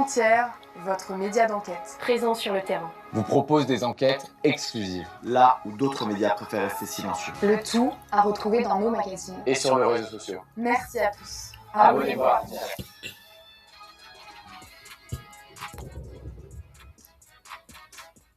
Frontières, votre média d'enquête. Présent sur le terrain. Vous propose des enquêtes exclusives. Là où d'autres médias préfèrent rester silencieux. Le tout à retrouver dans nos magazines. Et sur les réseaux sociaux. Merci à tous. Abonnez-vous.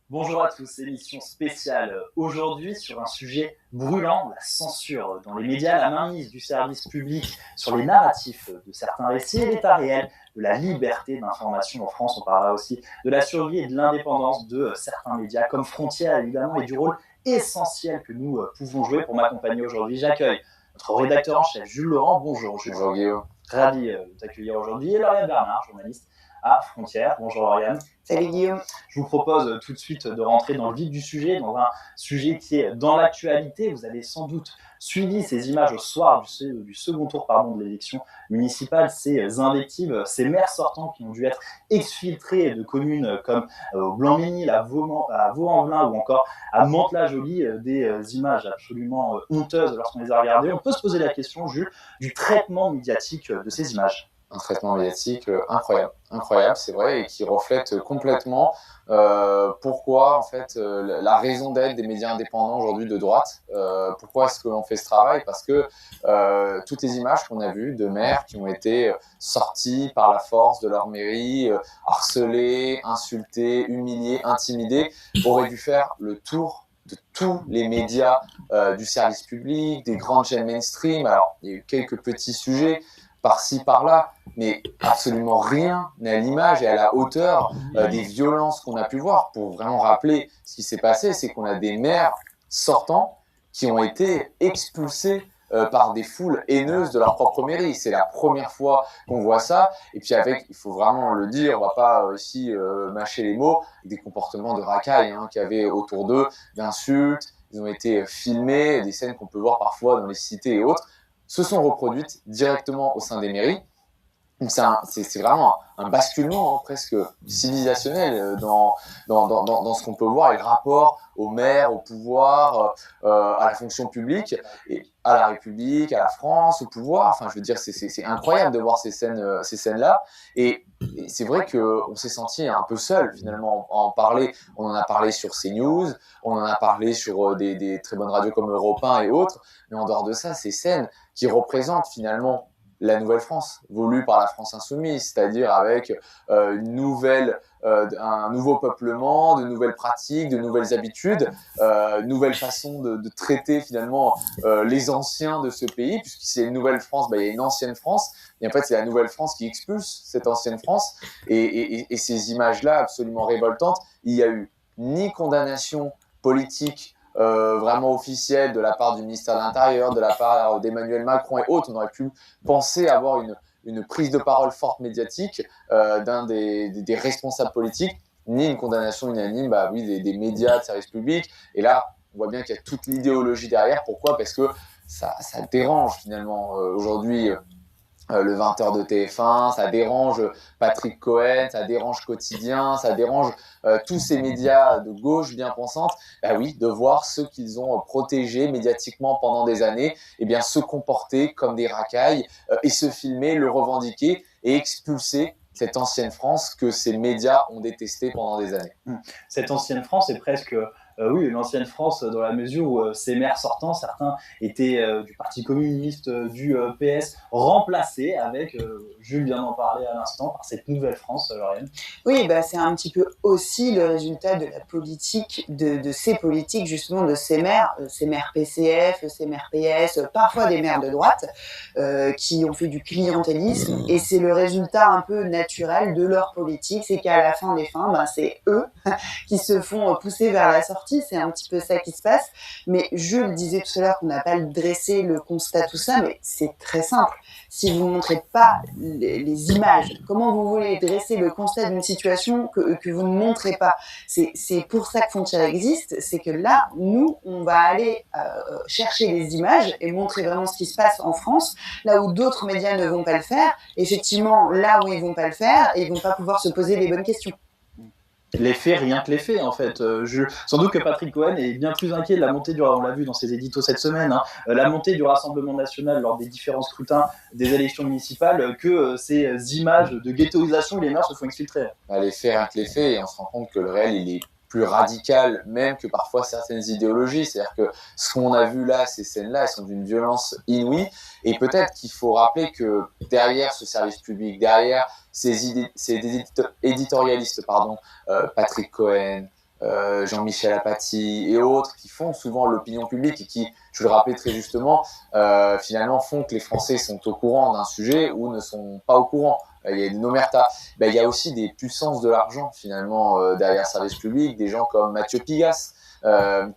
Bonjour à tous, émission spéciale aujourd'hui sur un sujet brûlant, la censure dans les médias, la mainmise du service public sur les narratifs de certains récits, l'état réel de la liberté d'information en France. On parlera aussi de la survie et de l'indépendance de certains médias comme Frontières évidemment et du rôle essentiel que nous pouvons jouer. Pour m'accompagner aujourd'hui, j'accueille notre rédacteur en chef Jules Laurent. Bonjour Jules. Bonjour Guillaume. Ravi de t'accueillir aujourd'hui. Et Lauriane Bernard, journaliste à Frontières. Bonjour Lauriane. Salut Guillaume. Je vous propose tout de suite de rentrer dans le vif du sujet, dans un sujet qui est dans l'actualité. Vous avez sans doute suivi ces images au soir du second tour de l'élection municipale, ces invectives, ces maires sortants qui ont dû être exfiltrés de communes comme au Blanc-Ménil, à Vaux-en-Velin ou encore à Mantes-la-Jolie, des images absolument honteuses lorsqu'on les a regardées. On peut se poser la question, Jules, du traitement médiatique de ces images. Un traitement médiatique incroyable, c'est vrai, et qui reflète complètement pourquoi, en fait, la raison d'être des médias indépendants aujourd'hui de droite. Pourquoi est-ce que l'on fait ce travail ? Parce que toutes les images qu'on a vues de maires qui ont été sortis par la force de leur mairie, harcelés, insultés, humiliés, intimidés, auraient dû faire le tour de tous les médias du service public, des grandes chaînes mainstream. Alors, il y a eu quelques petits sujets par-ci, par-là, mais absolument rien n'est à l'image et à la hauteur des violences qu'on a pu voir. Pour vraiment rappeler ce qui s'est passé, c'est qu'on a des maires sortants qui ont été expulsés par des foules haineuses de leur propre mairie. C'est la première fois qu'on voit ça. Et puis avec, il faut vraiment le dire, on va pas ici mâcher les mots, des comportements de racailles qu'il y avait autour d'eux, d'insultes. Ils ont été filmés, des scènes qu'on peut voir parfois dans les cités et autres, se sont reproduites directement au sein des mairies. Donc c'est vraiment un basculement presque civilisationnel dans ce qu'on peut voir, et le rapport aux maires, au pouvoir, à la fonction publique, et à la République, à la France, au pouvoir. Enfin, je veux dire, c'est incroyable de voir ces scènes-là. Et c'est vrai qu'on s'est senti un peu seul, finalement, à en parler. On en a parlé sur CNews, on en a parlé sur des très bonnes radios comme Europe 1 et autres. Mais en dehors de ça, ces scènes qui représentent finalement la nouvelle France, voulue par la France insoumise, c'est-à-dire avec un nouveau peuplement, de nouvelles pratiques, de nouvelles habitudes, nouvelle façon de traiter finalement les anciens de ce pays, puisque c'est une nouvelle France, il y a une ancienne France, et en fait c'est la nouvelle France qui expulse cette ancienne France, et ces images-là absolument révoltantes, il n'y a eu ni condamnation politique vraiment officielle de la part du ministère de l'Intérieur, de la part d'Emmanuel Macron et autres. On aurait pu penser avoir une prise de parole forte médiatique d'un des responsables politiques, ni une condamnation unanime des médias de service public. Et là, on voit bien qu'il y a toute l'idéologie derrière. Pourquoi ? Parce que ça dérange finalement aujourd'hui le 20h de TF1, ça dérange Patrick Cohen, ça dérange Quotidien, ça dérange tous ces médias de gauche bien pensantes, de voir ceux qu'ils ont protégés médiatiquement pendant des années, se comporter comme des racailles et se filmer, le revendiquer et expulser cette ancienne France que ces médias ont détestée pendant des années. Cette ancienne France est presque... l'ancienne France, dans la mesure où ces maires sortants, certains étaient du Parti communiste, du PS, remplacés avec, Jules vient d'en parler à l'instant, par cette nouvelle France, Lauriane. Oui, c'est un petit peu aussi le résultat de la politique, de ces politiques justement, de ces maires PCF, ces maires PS, parfois des maires de droite, qui ont fait du clientélisme, et c'est le résultat un peu naturel de leur politique, c'est qu'à la fin des fins, c'est eux qui se font pousser vers la sortie. C'est un petit peu ça qui se passe, mais Jules disait tout à l'heure qu'on n'a pas dressé le constat, tout ça, mais c'est très simple. Si vous ne montrez pas les images, comment vous voulez dresser le constat d'une situation que vous ne montrez pas ? C'est pour ça que Frontières existe, c'est que là, nous, on va aller chercher les images et montrer vraiment ce qui se passe en France, là où d'autres médias ne vont pas le faire. Effectivement, là où ils ne vont pas le faire, ils ne vont pas pouvoir se poser les bonnes questions. Les faits, rien que les faits, en fait. Sans doute que Patrick Cohen est bien plus inquiet de la montée on l'a vu dans ses éditos cette semaine, hein, la montée du Rassemblement national lors des différents scrutins des élections municipales que ces images de ghettoisation où les maires se font exfiltrer. Les faits, rien que les faits, et on se rend compte que le réel, il est plus radical même que parfois certaines idéologies. C'est-à-dire que ce qu'on a vu là, ces scènes-là, elles sont d'une violence inouïe. Et peut-être qu'il faut rappeler que derrière ce service public, derrière ces éditorialistes, Patrick Cohen, Jean-Michel Apathy et autres, qui font souvent l'opinion publique et qui, je le rappelais très justement, finalement font que les Français sont au courant d'un sujet ou ne sont pas au courant. Il y a une omerta. Il y a aussi des puissances de l'argent finalement derrière le service public, des gens comme Mathieu Pigasse,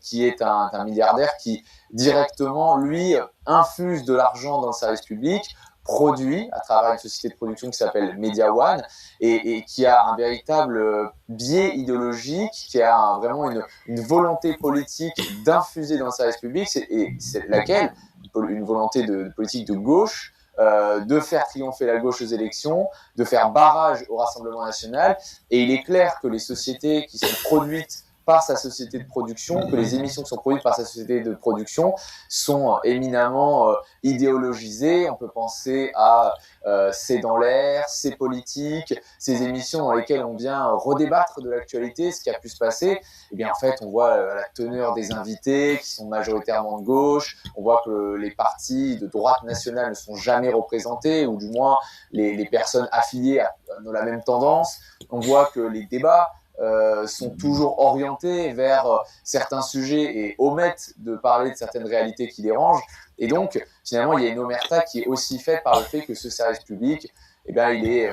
qui est un milliardaire qui directement, lui, infuse de l'argent dans le service public, produit à travers une société de production qui s'appelle Media One et qui a un véritable biais idéologique, qui a vraiment une volonté politique d'infuser dans le service public, c'est laquelle, une volonté de politique de gauche, de faire triompher la gauche aux élections, de faire barrage au Rassemblement national. Et il est clair que les sociétés qui sont produites par sa société de production, que les émissions qui sont produites par sa société de production sont éminemment idéologisées. On peut penser à C'est dans l'air, C'est politique, ces émissions dans lesquelles on vient redébattre de l'actualité, ce qui a pu se passer. Et bien en fait, on voit la teneur des invités qui sont majoritairement de gauche, on voit que les partis de droite nationale ne sont jamais représentés, ou du moins les personnes affiliées ont la même tendance. On voit que les débats sont toujours orientés vers certains sujets et omettent de parler de certaines réalités qui dérangent. Et donc, finalement, il y a une omerta qui est aussi faite par le fait que ce service public, il est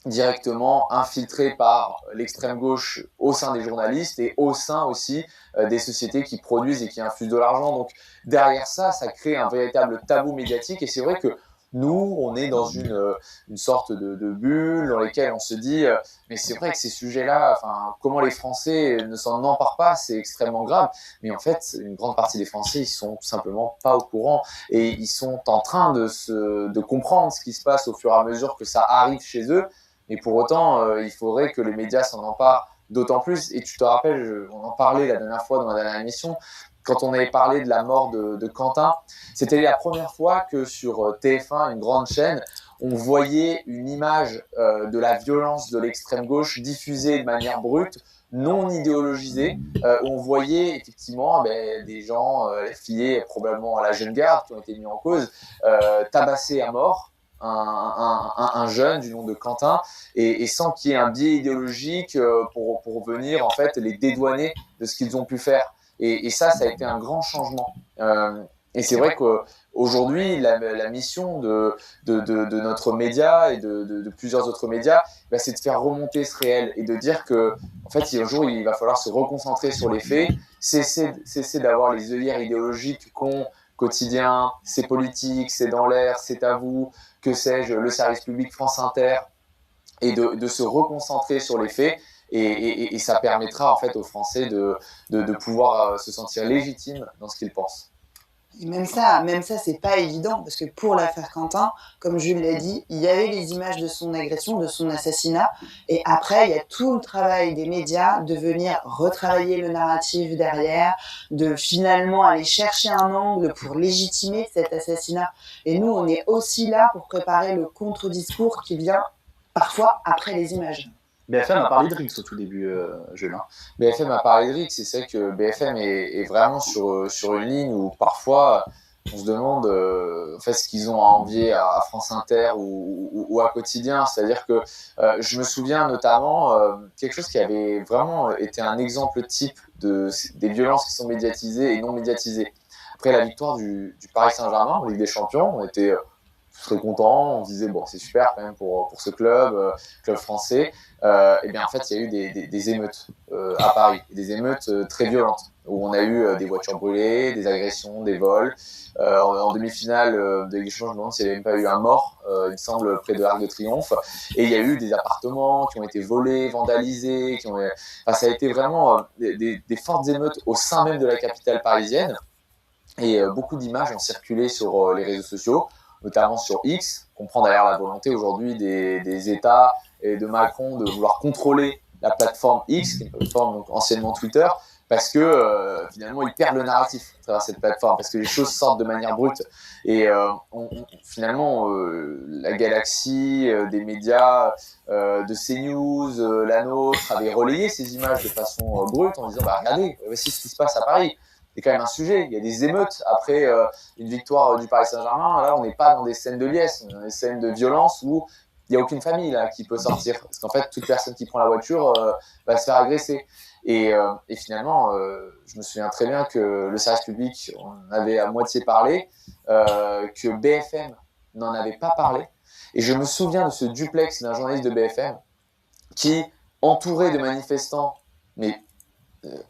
directement infiltré par l'extrême gauche au sein des journalistes et au sein aussi des sociétés qui produisent et qui infusent de l'argent. Donc, derrière ça, ça crée un véritable tabou médiatique. Et c'est vrai que nous, on est dans une sorte de bulle dans laquelle on se dit mais c'est vrai que ces sujets-là, comment les Français ne s'en emparent pas, c'est extrêmement grave. Mais en fait, une grande partie des Français, ils sont tout simplement pas au courant et ils sont en train de comprendre ce qui se passe au fur et à mesure que ça arrive chez eux. Mais pour autant, il faudrait que les médias s'en emparent d'autant plus. Et tu te rappelles, on en parlait la dernière fois dans la dernière émission, quand on avait parlé de la mort de Quentin, c'était la première fois que sur TF1, une grande chaîne, on voyait une image de la violence de l'extrême gauche diffusée de manière brute, non idéologisée. On voyait effectivement des gens affiliés probablement à la jeune garde qui ont été mis en cause, tabasser à mort un jeune du nom de Quentin et sans qu'il y ait un biais idéologique pour venir en fait les dédouaner de ce qu'ils ont pu faire. Et ça a été un grand changement. Et c'est vrai qu'aujourd'hui, la mission de notre média et de plusieurs autres médias, c'est de faire remonter ce réel et de dire que, en fait, un jour, il va falloir se reconcentrer sur les faits, cesser d'avoir les œillères idéologiques qu'ont quotidien, c'est politique, c'est dans l'air, c'est à vous, que sais-je, le service public France Inter, et de se reconcentrer sur les faits. Et ça permettra en fait aux Français de pouvoir se sentir légitimes dans ce qu'ils pensent. Et même ça, c'est pas évident, parce que pour l'affaire Quentin, comme Jules l'a dit, il y avait les images de son agression, de son assassinat, et après, il y a tout le travail des médias de venir retravailler le narratif derrière, de finalement aller chercher un angle pour légitimer cet assassinat. Et nous, on est aussi là pour préparer le contre-discours qui vient parfois après les images. BFM a parlé de Rix au tout début, Jules. BFM a parlé de Rix, et c'est vrai que BFM est vraiment sur une ligne où parfois on se demande en fait, ce qu'ils ont à envier à France Inter ou à Quotidien. C'est-à-dire que je me souviens notamment quelque chose qui avait vraiment été un exemple type des violences qui sont médiatisées et non médiatisées. Après la victoire du Paris Saint-Germain en Ligue des Champions, on était très contents, on se disait bon c'est super quand même pour ce club français. Et bien en fait il y a eu des émeutes à Paris, des émeutes très violentes où on a eu des voitures brûlées, des agressions, des vols. En demi-finale de Ligue des Champions, je me demande s'il n'y avait même pas eu un mort, il me semble, près de l'Arc de Triomphe. Et il y a eu des appartements qui ont été volés, vandalisés, ça a été vraiment des fortes émeutes au sein même de la capitale parisienne. Et beaucoup d'images ont circulé sur les réseaux sociaux, notamment sur X. On comprend d'ailleurs la volonté aujourd'hui des États et de Macron de vouloir contrôler la plateforme X, qui est une plateforme donc, anciennement Twitter, parce que finalement ils perdent le narratif à travers cette plateforme, parce que les choses sortent de manière brute. Et finalement, la galaxie des médias, de CNews, la nôtre, avait relayé ces images de façon brute en disant regardez, voici ce qui se passe à Paris. C'est quand même un sujet. Il y a des émeutes après une victoire du Paris Saint-Germain. Là, on n'est pas dans des scènes de liesse, on est dans des scènes de violence où il n'y a aucune famille là, qui peut sortir. Parce qu'en fait, toute personne qui prend la voiture va se faire agresser. Et finalement, je me souviens très bien que le service public en avait à moitié parlé, que BFM n'en avait pas parlé. Et je me souviens de ce duplex d'un journaliste de BFM qui, entouré de manifestants, mais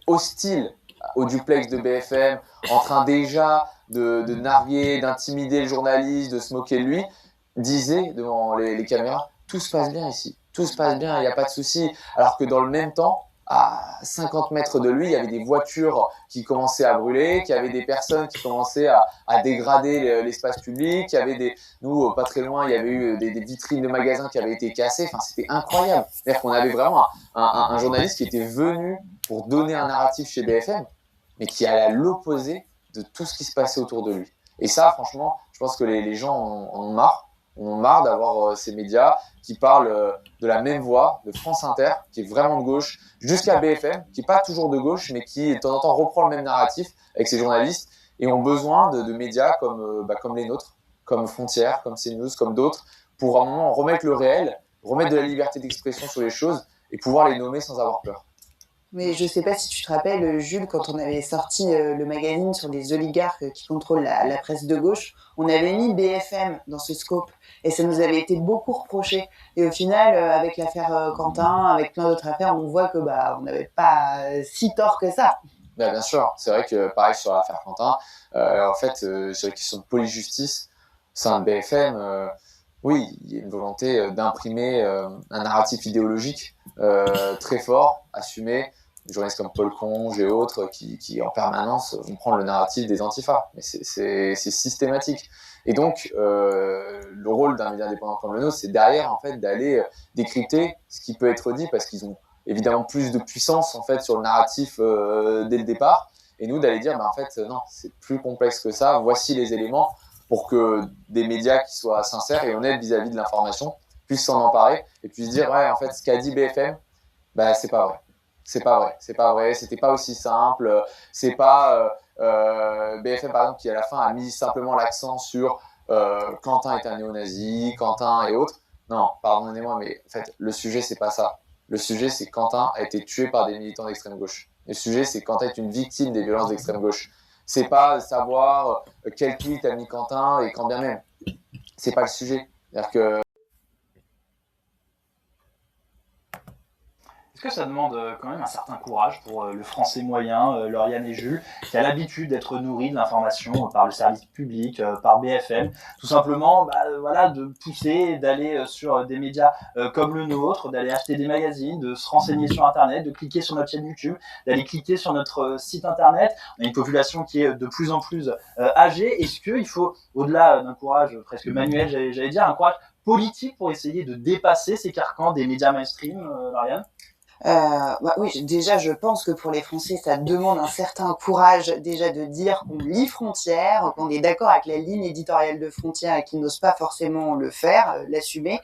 hostiles au duplex de BFM, en train déjà de narguer, d'intimider le journaliste, de se moquer de lui, disait devant les caméras « Tout se passe bien ici, tout se passe bien, il n'y a pas de souci ». Alors que dans le même temps, à 50 mètres de lui, il y avait des voitures qui commençaient à brûler, qu'il y avait des personnes qui commençaient à dégrader l'espace public, il y avait nous, pas très loin, il y avait eu des vitrines de magasins qui avaient été cassées, enfin, c'était incroyable. C'est-à-dire qu'on avait vraiment un journaliste qui était venu pour donner un narratif chez BFM, mais qui allait à l'opposé de tout ce qui se passait autour de lui. Et ça, franchement, je pense que les gens en ont marre. On en a marre d'avoir ces médias qui parlent de la même voix, de France Inter, qui est vraiment de gauche, jusqu'à BFM, qui n'est pas toujours de gauche, mais qui de temps en temps reprend le même narratif avec ses journalistes, et ont besoin de médias comme les nôtres, comme Frontières, comme CNews, comme d'autres, pour à un moment remettre le réel, remettre de la liberté d'expression sur les choses, et pouvoir les nommer sans avoir peur. Mais je sais pas si tu te rappelles, Jules, quand on avait sorti le magazine sur les oligarques qui contrôlent la presse de gauche, on avait mis BFM dans ce scope et ça nous avait été beaucoup reproché. Et au final, avec l'affaire Quentin, avec plein d'autres affaires, on voit que on n'avait pas si tort que ça. Bien sûr, c'est vrai que pareil sur l'affaire Quentin, en fait, sur les questions de police-justice, c'est un BFM. Oui, il y a une volonté d'imprimer un narratif idéologique très fort, assumé. Des journalistes comme Paul Conge et autres qui en permanence vont prendre le narratif des antifas. Mais c'est systématique. Et donc, le rôle d'un média indépendant comme le nôtre, c'est derrière, en fait, d'aller décrypter ce qui peut être dit, parce qu'ils ont évidemment plus de puissance, en fait, sur le narratif dès le départ. Et nous, d'aller dire, en fait, non, c'est plus complexe que ça. Voici les éléments pour que des médias qui soient sincères et honnêtes vis-à-vis de l'information puissent s'en emparer et puissent dire, ouais, en fait, ce qu'a dit BFM, c'est pas vrai. C'est pas vrai, c'était pas aussi simple, c'est pas BFM par exemple qui à la fin a mis simplement l'accent sur Quentin est un néo-nazi, Quentin et autres. Non, pardonnez-moi, mais en fait le sujet c'est pas ça. Le sujet c'est que Quentin a été tué par des militants d'extrême gauche. Le sujet c'est que Quentin est une victime des violences d'extrême gauche. C'est pas savoir quel tweet a mis Quentin et quand bien même. C'est pas le sujet. C'est-à-dire que Est-ce que ça demande quand même un certain courage pour le français moyen, Lauriane et Jules, qui a l'habitude d'être nourri de l'information par le service public, par BFM, tout simplement de pousser, d'aller sur des médias comme le nôtre, d'aller acheter des magazines, de se renseigner sur Internet, de cliquer sur notre chaîne YouTube, d'aller cliquer sur notre site Internet. On a une population qui est de plus en plus âgée. Est-ce qu'il faut, au-delà d'un courage presque manuel, j'allais dire, un courage politique pour essayer de dépasser ces carcans des médias mainstream, Lauriane ? Oui, déjà, je pense que pour les Français, ça demande un certain courage déjà de dire qu'on lit Frontières, qu'on est d'accord avec la ligne éditoriale de Frontières et qu'ils n'osent pas forcément le faire, l'assumer.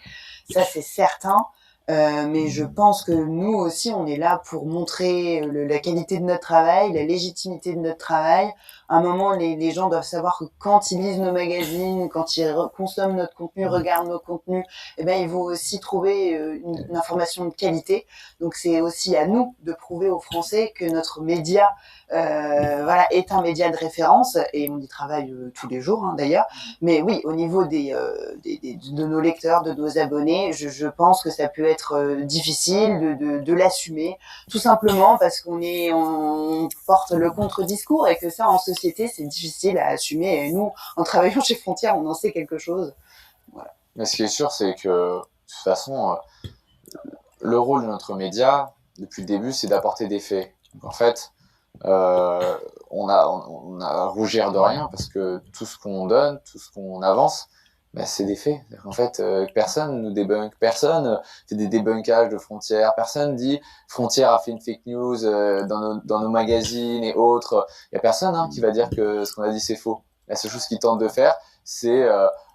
Ça, c'est certain. Mais je pense que nous aussi, on est là pour montrer la qualité de notre travail, la légitimité de notre travail. À un moment, les gens doivent savoir que quand ils lisent nos magazines, quand ils consomment notre contenu, regardent nos contenus, ils vont aussi trouver une information de qualité. Donc, c'est aussi à nous de prouver aux Français que notre média est un média de référence, et on y travaille tous les jours d'ailleurs. Mais oui, au niveau de nos lecteurs, de nos abonnés, je pense que ça peut être difficile de l'assumer, tout simplement parce on porte le contre-discours et que ça, en société, c'est difficile à assumer. Et nous, en travaillant chez Frontières, on en sait quelque chose. Voilà. Mais ce qui est sûr, c'est que de toute façon, le rôle de notre média, depuis le début, c'est d'apporter des faits. Donc, en fait, on a à rougir de rien parce que tout ce qu'on donne, tout ce qu'on avance, bah, c'est des faits. En fait, personne nous débunk, personne fait des débunkages de frontières, personne dit Frontière a fait une fake news dans nos magazines et autres. Il y a personne qui va dire que ce qu'on a dit c'est faux. La seule chose qu'ils tentent de faire, c'est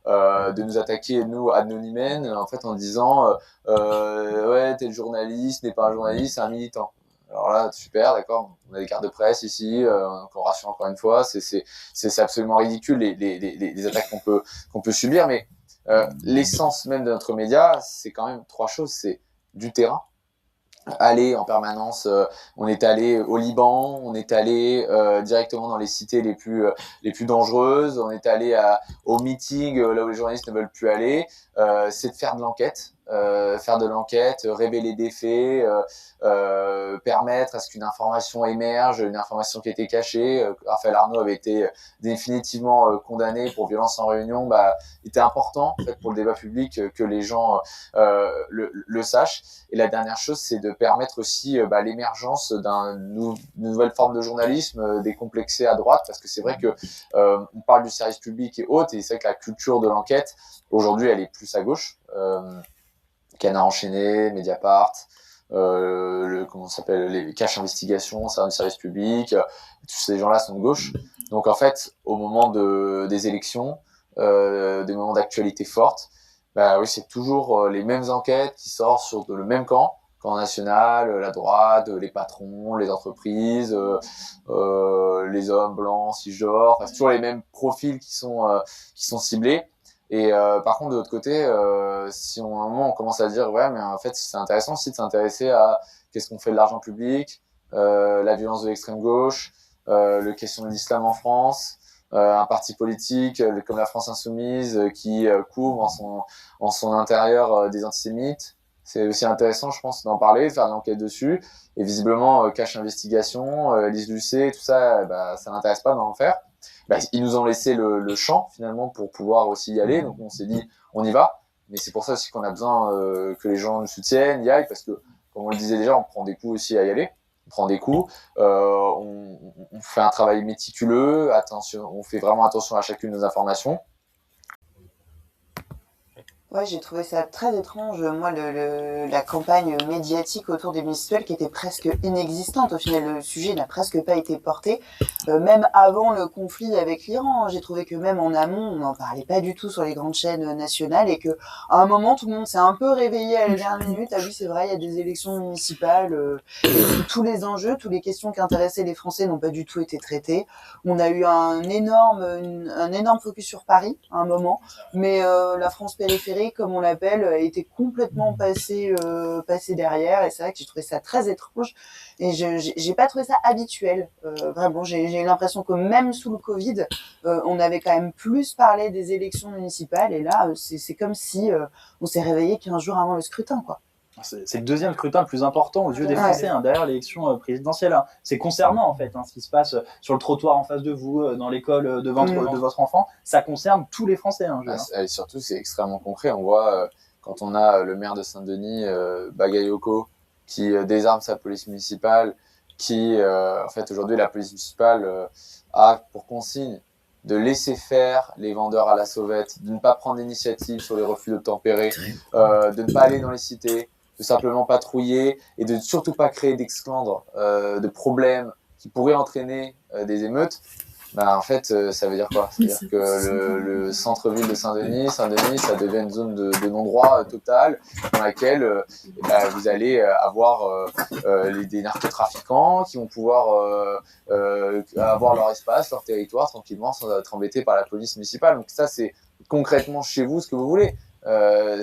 de nous attaquer nous anonymènes en fait en disant ouais t'es le journaliste, n'est pas un journaliste, c'est un militant. Alors là, super, d'accord, on a des cartes de presse ici, on rassure encore une fois, c'est absolument ridicule les attaques qu'on peut subir, mais l'essence même de notre média, c'est quand même trois choses, c'est du terrain, aller en permanence, on est allé au Liban, on est allé directement dans les cités les plus dangereuses, on est allé au meeting là où les journalistes ne veulent plus aller, c'est de faire de l'enquête. Faire de l'enquête, révéler des faits, permettre à ce qu'une information émerge, une information qui était cachée. Raphaël Arnaud avait été définitivement condamné pour violence en réunion. Il était important en fait, pour le débat public que les gens le sachent. Et la dernière chose, c'est de permettre aussi l'émergence d'une nouvelle forme de journalisme décomplexé à droite, parce que c'est vrai que on parle du service public et autres, et c'est vrai que la culture de l'enquête, aujourd'hui, elle est plus à gauche. Canard enchaîné, Mediapart, comment ça s'appelle, les caches investigations, service public, tous ces gens-là sont de gauche. Donc en fait, au moment des élections, des moments d'actualité forte, oui, c'est toujours les mêmes enquêtes qui sortent sur le même camp national, la droite, les patrons, les entreprises, les hommes blancs, cisgenres, c'est toujours les mêmes profils qui sont ciblés. Et par contre, de l'autre côté, si à un moment on commence à dire ouais, mais en fait c'est intéressant aussi de s'intéresser à qu'est-ce qu'on fait de l'argent public, la violence de l'extrême gauche, la question de l'islam en France, un parti politique comme la France Insoumise qui couvre en son intérieur des antisémites. C'est aussi intéressant, je pense, d'en parler, de faire de l'enquête dessus. Et visiblement, Cache Investigation, Lise Lucet, tout ça, ça n'intéresse pas d'en faire. Ils nous ont laissé le champ finalement pour pouvoir aussi y aller, donc on s'est dit on y va, mais c'est pour ça aussi qu'on a besoin que les gens nous soutiennent, y aillent, parce que comme on le disait déjà, on prend des coups aussi à y aller, on prend des coups, on fait un travail méticuleux, on fait vraiment attention à chacune de nos informations. Ouais, j'ai trouvé ça très étrange, moi, la campagne médiatique autour des municipales qui était presque inexistante. Au final, le sujet n'a presque pas été porté. Même avant le conflit avec l'Iran, j'ai trouvé que même en amont, on n'en parlait pas du tout sur les grandes chaînes nationales et que à un moment, tout le monde s'est un peu réveillé à la dernière minute. Ah oui, c'est vrai, il y a des élections municipales, et tous les enjeux, toutes les questions qui intéressaient les Français n'ont pas du tout été traitées. On a eu un énorme focus sur Paris à un moment, mais la France périphérique, comme on l'appelle, était complètement passé derrière, et c'est vrai que j'ai trouvé ça très étrange et j'ai pas trouvé ça habituel. Vraiment, j'ai eu l'impression que même sous le Covid, on avait quand même plus parlé des élections municipales, et là c'est comme si on s'est réveillé 15 jours avant le scrutin, quoi. C'est le deuxième scrutin le plus important aux yeux des Français, derrière l'élection présidentielle. C'est concernant en fait ce qui se passe sur le trottoir en face de vous, dans l'école de votre enfant. Ça concerne tous les Français. Et surtout, c'est extrêmement concret. On voit quand on a le maire de Saint-Denis, Bagayoko, qui désarme sa police municipale, qui en fait aujourd'hui la police municipale a pour consigne de laisser faire les vendeurs à la sauvette, de ne pas prendre d'initiative sur les refus d'obtempérer, de ne pas aller dans les cités, de simplement patrouiller et de surtout pas créer d'exclandres, de problèmes qui pourraient entraîner des émeutes. En fait, ça veut dire quoi? Ça veut dire que le centre-ville de Saint-Denis, ça devient une zone de non-droit totale dans laquelle vous allez avoir des narcotrafiquants qui vont pouvoir avoir leur espace, leur territoire tranquillement sans être embêtés par la police municipale. Donc ça, c'est concrètement chez vous ce que vous voulez.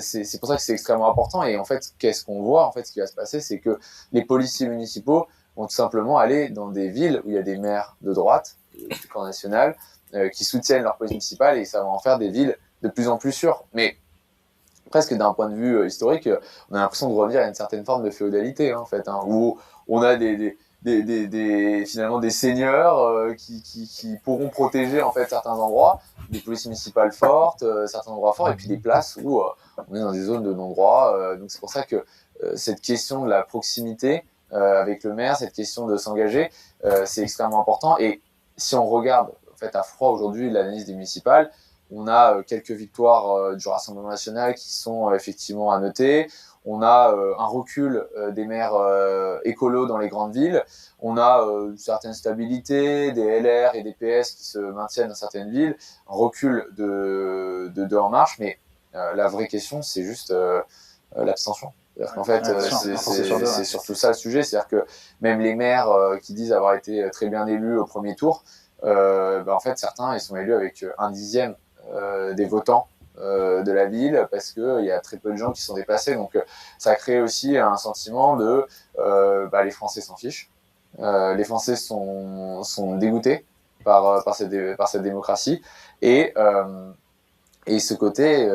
C'est pour ça que c'est extrêmement important. Et en fait, qu'est-ce qu'on voit? En fait, ce qui va se passer, c'est que les policiers municipaux vont tout simplement aller dans des villes où il y a des maires de droite, du camp national, qui soutiennent leur police municipale, et ça va en faire des villes de plus en plus sûres. Mais presque d'un point de vue historique, on a l'impression de revenir à une certaine forme de féodalité, en fait, où on a finalement des seigneurs qui pourront protéger en fait certains endroits, des polices municipales fortes, certains endroits forts, et puis des places où on est dans des zones de non-droit. Donc c'est pour ça que cette question de la proximité avec le maire, cette question de s'engager, c'est extrêmement important. Et si on regarde en fait à froid aujourd'hui l'analyse des municipales, On a quelques victoires du Rassemblement national qui sont effectivement à noter. On a un recul des maires écolos dans les grandes villes. On a une certaine stabilité, des LR et des PS qui se maintiennent dans certaines villes. Un recul de En Marche, mais la vraie question, c'est juste l'abstention. C'est-à-dire qu'en fait, c'est surtout ça le sujet. C'est-à-dire que même les maires qui disent avoir été très bien élus au premier tour, en fait, certains, ils sont élus avec 1/10 des votants de la ville parce qu'il y a très peu de gens qui sont déplacés. Donc, ça crée aussi un sentiment de les Français s'en fichent. Les Français sont dégoûtés par cette démocratie. Et ce côté,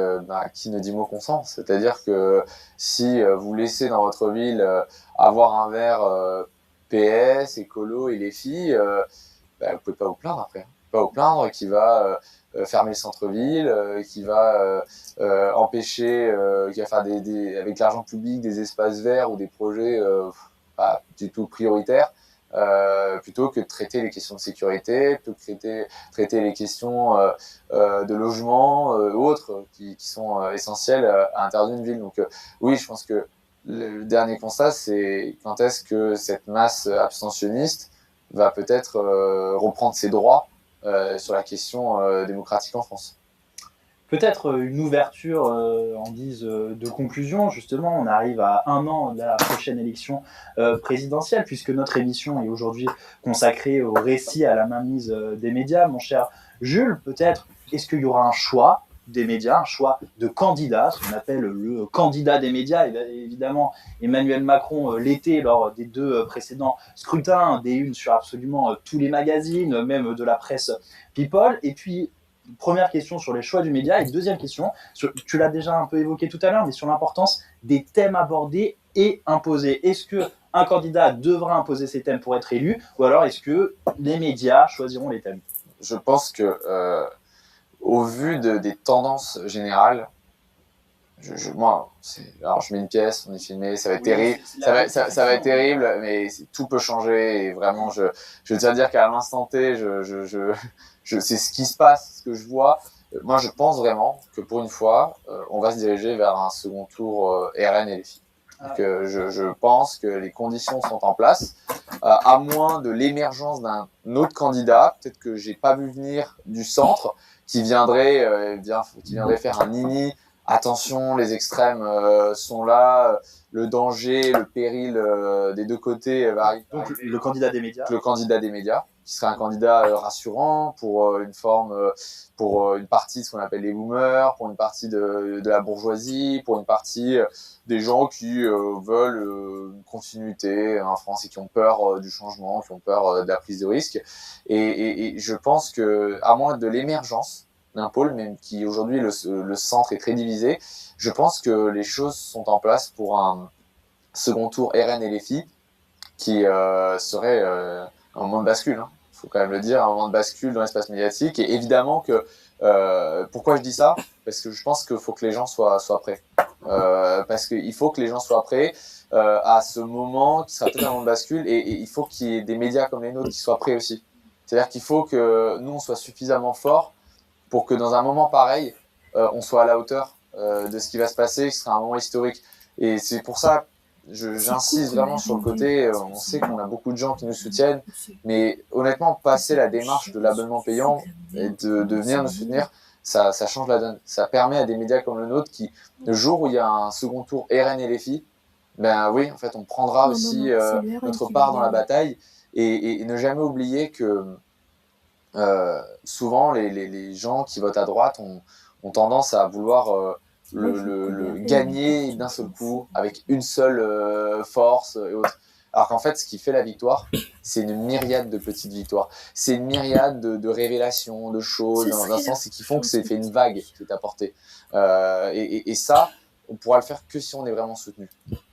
qui ne dit mot consent. C'est-à-dire que si vous laissez dans votre ville avoir un verre PS, écolo et les filles, vous pouvez pas vous plaindre après. Vous pouvez pas vous plaindre qui va fermer le centre-ville, qui va empêcher, qui va faire avec l'argent public des espaces verts ou des projets pas du tout prioritaires. Plutôt que de traiter les questions de sécurité, plutôt que de traiter les questions de logement ou autres qui sont essentielles à l'intérieur d'une ville. Donc oui, je pense que le dernier constat, c'est quand est-ce que cette masse abstentionniste va peut-être reprendre ses droits sur la question démocratique en France. Peut-être une ouverture en guise de conclusion. Justement, on arrive à 1 an de la prochaine élection présidentielle, puisque notre émission est aujourd'hui consacrée au récit, à la mainmise des médias. Mon cher Jules, peut-être, est-ce qu'il y aura un choix des médias, un choix de candidat, ce qu'on appelle le candidat des médias? Et évidemment, Emmanuel Macron, l'été, lors des 2 précédents scrutins, des unes sur absolument tous les magazines, même de la presse People. Et puis, première question sur les choix du média, et deuxième question, tu l'as déjà un peu évoqué tout à l'heure, mais sur l'importance des thèmes abordés et imposés. Est-ce qu'un candidat devra imposer ces thèmes pour être élu, ou alors est-ce que les médias choisiront les thèmes? Je pense que, au vu des tendances générales, alors je mets une pièce, on est filmé, ça va être terrible, ça va être terrible, mais tout peut changer. Et vraiment, je tiens à dire qu'à l'instant T, c'est ce qui se passe, ce que je vois. Moi, je pense vraiment que pour une fois, on va se diriger vers un second tour RN et les filles. Donc, je pense que les conditions sont en place, à moins de l'émergence d'un autre candidat, peut-être que j'ai pas vu venir du centre, qui viendrait faire un nini. Attention, les extrêmes sont là, le danger, le péril des deux côtés va arriver. Donc le candidat des médias. Le candidat des médias, qui serait un candidat rassurant pour pour une partie de ce qu'on appelle les boomers, pour une partie de la bourgeoisie, pour une partie des gens qui veulent une continuité en France et qui ont peur du changement, qui ont peur de la prise de risque. Et je pense que, à moins de l'émergence d'un pôle, même qui aujourd'hui le centre est très divisé, je pense que les choses sont en place pour un second tour RN et les filles qui serait un moment de bascule. Faut quand même le dire, un moment de bascule dans l'espace médiatique. Et évidemment que pourquoi je dis ça? Parce que je pense qu'il faut que les gens soient prêts. Parce qu'il faut que les gens soient prêts à ce moment qui sera peut-être un moment de bascule, et il faut qu'il y ait des médias comme les nôtres qui soient prêts aussi. C'est-à-dire qu'il faut que nous on soit suffisamment forts pour que dans un moment pareil, on soit à la hauteur de ce qui va se passer, qui sera un moment historique. Et c'est pour ça j'insiste vraiment sur le côté, on sait qu'on a beaucoup de gens qui nous soutiennent, mais honnêtement, passer la démarche de l'abonnement payant et de venir nous soutenir, ça change la donne. Ça permet à des médias comme le nôtre qui, le jour où il y a un second tour RN et les filles, ben oui, en fait, on prendra aussi notre part dans la bataille, et ne jamais oublier que souvent les gens qui votent à droite ont tendance à vouloir le gagner d'un seul coup, avec une seule force et autres. Alors qu'en fait, ce qui fait la victoire, c'est une myriade de petites victoires. C'est une myriade de révélations, de choses, d'un sens, et qui font que c'est fait une vague qui est apportée. Et ça, on pourra le faire que si on est vraiment soutenu.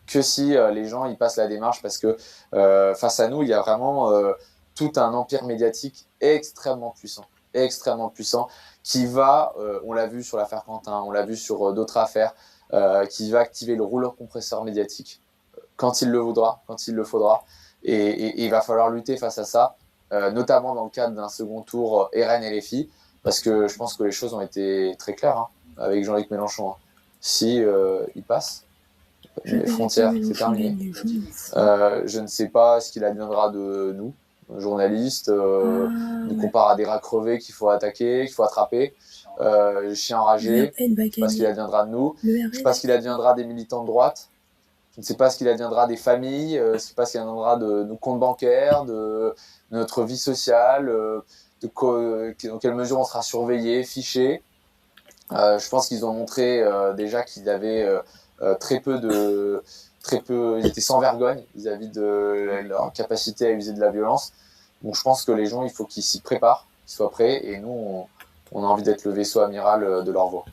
Que si les gens ils passent la démarche, parce que face à nous, il y a vraiment tout un empire médiatique extrêmement puissant, qui va, on l'a vu sur l'affaire Quentin, on l'a vu sur d'autres affaires, qui va activer le rouleau compresseur médiatique quand il le voudra, quand il le faudra, et il va falloir lutter face à ça, notamment dans le cadre d'un second tour RN et les filles, parce que je pense que les choses ont été très claires hein, avec Jean-Luc Mélenchon. Hein. Si il passe, les frontières, c'est terminé. Je ne sais pas ce qu'il adviendra de nous, journalistes, nous compare à des rats crevés qu'il faut attaquer, qu'il faut attraper, chiens enragés, je ne sais pas ce qu'il adviendra de nous, je ne sais pas ce qu'il adviendra des militants de droite, je ne sais pas ce qu'il adviendra des familles, je ne sais pas ce qu'il adviendra de nos comptes bancaires, de notre vie sociale, dans quelle mesure on sera surveillé, fiché. Je pense qu'ils ont montré déjà qu'ils avaient ils étaient sans vergogne vis-à-vis de leur capacité à user de la violence. Donc je pense que les gens, il faut qu'ils s'y préparent, qu'ils soient prêts, et nous, on a envie d'être le vaisseau amiral de leur voix.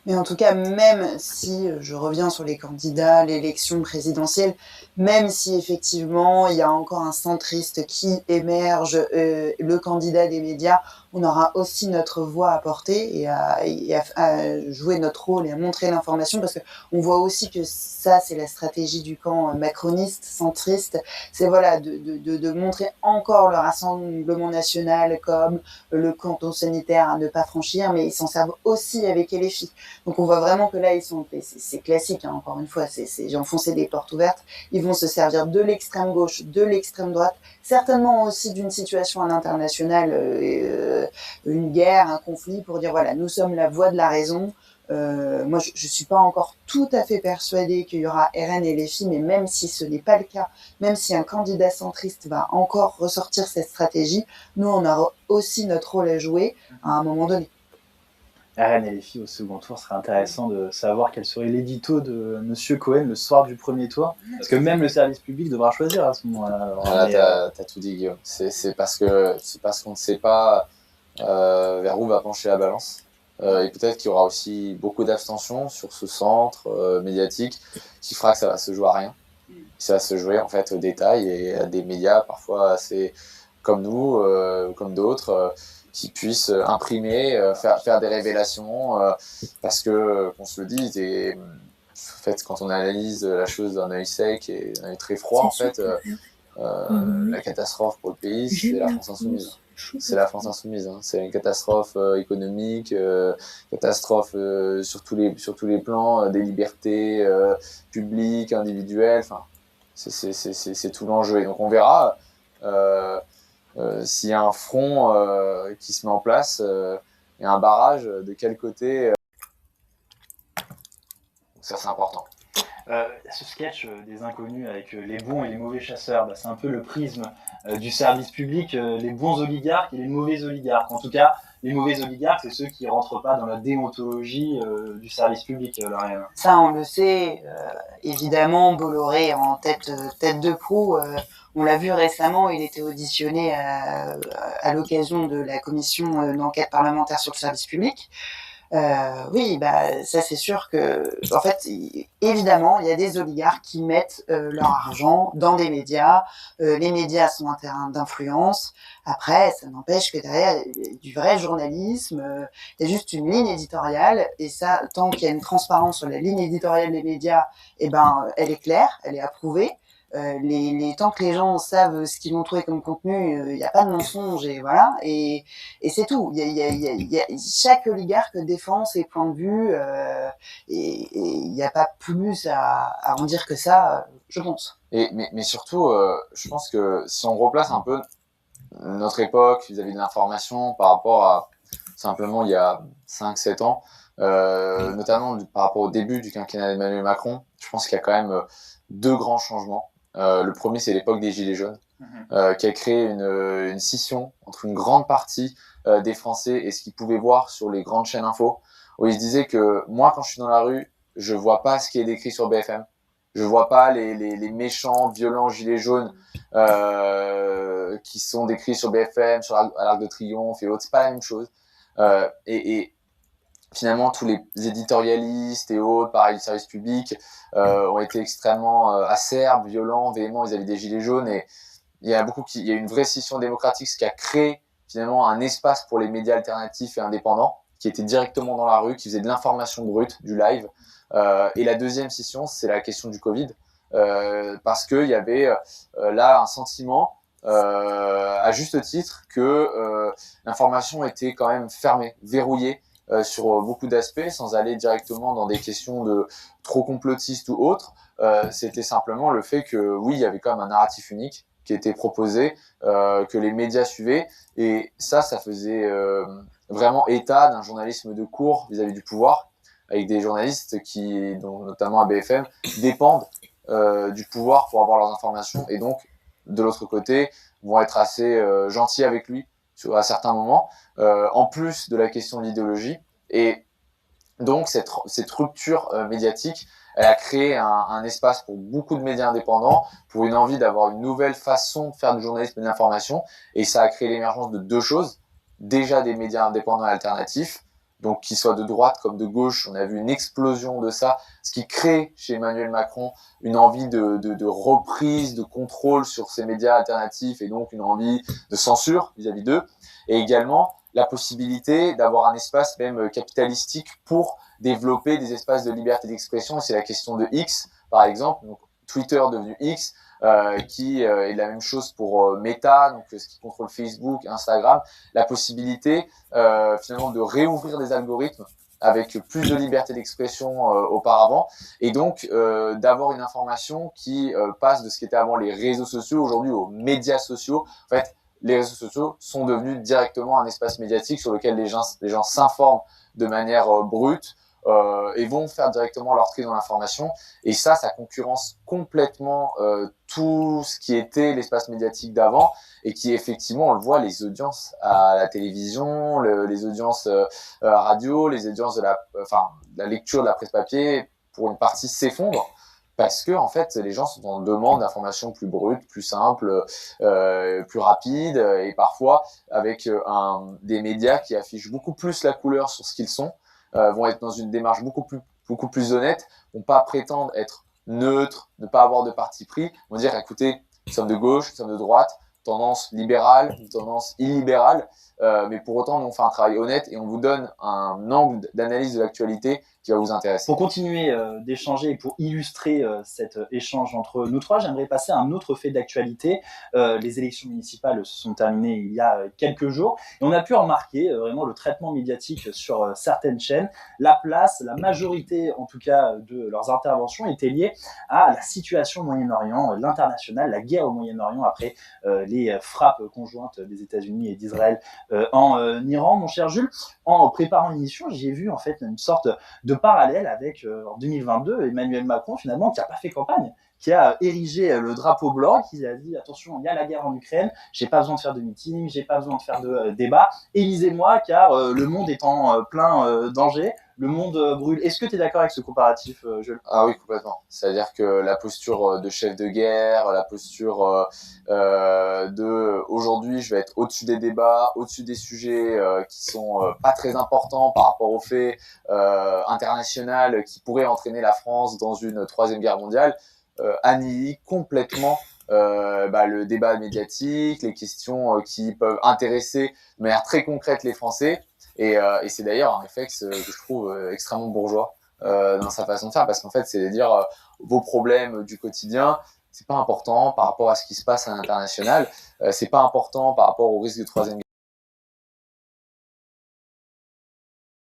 Mais en tout cas, même si, je reviens sur les candidats, l'élection présidentielle, même si effectivement il y a encore un centriste qui émerge, le candidat des médias, on aura aussi notre voix à porter et à jouer notre rôle et à montrer l'information, parce que on voit aussi que ça, c'est la stratégie du camp macroniste, centriste, c'est voilà, de montrer encore le Rassemblement national comme le canton sanitaire à ne pas franchir, mais ils s'en servent aussi avec LFI. Donc on voit vraiment que là, c'est classique, hein, encore une fois, j'ai enfoncé des portes ouvertes. Ils vont se servir de l'extrême gauche, de l'extrême droite, certainement aussi d'une situation à l'international, une guerre, un conflit, pour dire voilà, nous sommes la voix de la raison. Moi, je suis pas encore tout à fait persuadée qu'il y aura RN et LFI, mais même si ce n'est pas le cas, même si un candidat centriste va encore ressortir cette stratégie, nous, on aura aussi notre rôle à jouer à un moment donné. RN et LFI au second tour, ce serait intéressant de savoir quel serait l'édito de Monsieur Cohen le soir du premier tour, parce que même le service public devra choisir à ce moment-là. Voilà, t'as tout dit, Guillaume. C'est parce qu'on ne sait pas vers où va pencher la balance. Et peut-être qu'il y aura aussi beaucoup d'abstention sur ce centre médiatique qui fera que ça va se jouer à rien. Ça va se jouer en fait au détail et à des médias parfois assez comme nous, comme d'autres, qui puissent imprimer, faire des révélations, parce que, qu'on se le dise, et en fait, quand on analyse la chose d'un œil sec et d'un œil très froid, en fait, la catastrophe pour le pays, c'est la France insoumise. C'est la France insoumise. Hein. C'est une catastrophe économique, catastrophe sur tous les plans, des libertés publiques, individuelles. Enfin, c'est tout l'enjeu. Et donc on verra s'il y a un front qui se met en place et un barrage, de quel côté. Ça, c'est important. Ce sketch des inconnus avec les bons et les mauvais chasseurs, c'est un peu le prisme du service public, les bons oligarques et les mauvais oligarques. En tout cas, les mauvais oligarques, c'est ceux qui ne rentrent pas dans la déontologie du service public. Lauriane. Ça, on le sait. Évidemment, Bolloré en tête de proue. On l'a vu récemment, il était auditionné à l'occasion de la commission d'enquête parlementaire sur le service public. Oui, ça c'est sûr que, en fait, évidemment, il y a des oligarques qui mettent leur argent dans des médias. Les médias sont un terrain d'influence. Après, ça n'empêche que derrière, il y a du vrai journalisme. Il y a juste une ligne éditoriale, et ça, tant qu'il y a une transparence sur la ligne éditoriale des médias, elle est claire, elle est approuvée. Tant que les gens savent ce qu'ils vont trouver comme contenu, il n'y a pas de mensonge, et voilà, et c'est tout. Chaque oligarque défend ses points de vue, et il n'y a pas plus à en dire que ça, je pense. Mais surtout, je pense que si on replace un peu notre époque vis-à-vis de l'information par rapport à simplement il y a 5-7 ans, notamment par rapport au début du quinquennat d'Emmanuel Macron, je pense qu'il y a quand même deux grands changements. Le premier, c'est l'époque des Gilets jaunes, qui a créé une scission entre une grande partie des Français et ce qu'ils pouvaient voir sur les grandes chaînes info, où ils se disaient que moi, quand je suis dans la rue, je vois pas ce qui est décrit sur BFM. Je vois pas les méchants, violents Gilets jaunes qui sont décrits sur BFM, à l'Arc de Triomphe et autres. C'est pas la même chose. Et finalement, tous les éditorialistes et autres, pareil, du service public, ont été extrêmement acerbes, violents, véhéments vis-à-vis des Gilets jaunes. Et il y a une vraie scission démocratique, ce qui a créé finalement un espace pour les médias alternatifs et indépendants, qui étaient directement dans la rue, qui faisaient de l'information brute, du live. Et la deuxième scission, c'est la question du Covid, parce qu'il y avait là un sentiment à juste titre que l'information était quand même fermée, verrouillée sur beaucoup d'aspects, sans aller directement dans des questions de trop complotistes ou autres. C'était simplement le fait que oui, il y avait quand même un narratif unique qui était proposé, que les médias suivaient, et ça faisait vraiment état d'un journalisme de cour vis-à-vis du pouvoir, avec des journalistes qui, dont notamment à BFM, dépendent du pouvoir pour avoir leurs informations, et donc de l'autre côté vont être assez gentils avec lui à certains moments, en plus de la question de l'idéologie. Et donc cette rupture médiatique, elle a créé un espace pour beaucoup de médias indépendants, pour une envie d'avoir une nouvelle façon de faire du journalisme et de l'information, et ça a créé l'émergence de deux choses. Déjà des médias indépendants et alternatifs, donc qu'ils soient de droite comme de gauche, on a vu une explosion de ça, ce qui crée chez Emmanuel Macron une envie de reprise, de contrôle sur ces médias alternatifs, et donc une envie de censure vis-à-vis d'eux, et également la possibilité d'avoir un espace même capitalistique pour développer des espaces de liberté d'expression. C'est la question de X, par exemple, donc Twitter devenu X, qui est la même chose pour Meta, donc ce qui contrôle Facebook, Instagram, la possibilité finalement de réouvrir des algorithmes avec plus de liberté d'expression auparavant, et donc d'avoir une information qui passe de ce qui était avant les réseaux sociaux aujourd'hui aux médias sociaux. En fait, les réseaux sociaux sont devenus directement un espace médiatique sur lequel les gens s'informent de manière brute, et vont faire directement leur tri dans l'information. Et ça concurrence complètement tout ce qui était l'espace médiatique d'avant, et qui effectivement, on le voit, les audiences à la télévision, les audiences à radio, les audiences de la lecture de la presse papier, pour une partie s'effondrent. Parce que en fait, les gens sont en demande d'informations plus brutes, plus simples, plus rapides, et parfois avec des médias qui affichent beaucoup plus la couleur sur ce qu'ils sont, vont être dans une démarche beaucoup plus honnête, vont pas prétendre être neutres, ne pas avoir de parti pris, vont dire écoutez, nous sommes de gauche, nous sommes de droite, tendance libérale, tendance illibérale, mais pour autant, nous on fait un travail honnête et on vous donne un angle d'analyse de l'actualité qui va vous intéresser. Pour continuer d'échanger et pour illustrer cet échange entre nous trois, j'aimerais passer à un autre fait d'actualité. Les élections municipales se sont terminées il y a quelques jours, et on a pu remarquer vraiment le traitement médiatique sur certaines chaînes. La majorité en tout cas de leurs interventions étaient liées à la situation au Moyen-Orient, l'international, la guerre au Moyen-Orient après les frappes conjointes des États-Unis et d'Israël en Iran. Mon cher Jules, en préparant l'émission, j'ai vu en fait une sorte de parallèle avec en 2022 Emmanuel Macron finalement qui n'a pas fait campagne, qui a érigé le drapeau blanc, qui a dit attention, il y a la guerre en Ukraine, j'ai pas besoin de faire de meeting, j'ai pas besoin de faire de débat, élisez-moi car le monde est en plein danger, le monde brûle. Est-ce que tu es d'accord avec ce comparatif, Jules ? Ah oui, complètement. C'est-à-dire que la posture de chef de guerre, la posture de aujourd'hui, je vais être au-dessus des débats, au-dessus des sujets qui sont pas très importants par rapport au fait international qui pourrait entraîner la France dans une troisième guerre mondiale, annihile complètement le débat médiatique, les questions qui peuvent intéresser de manière très concrète les Français. Et c'est d'ailleurs un réflexe que je trouve extrêmement bourgeois dans sa façon de faire, parce qu'en fait, c'est de dire vos problèmes du quotidien, c'est pas important par rapport à ce qui se passe à l'international, c'est pas important par rapport au risque de troisième guerre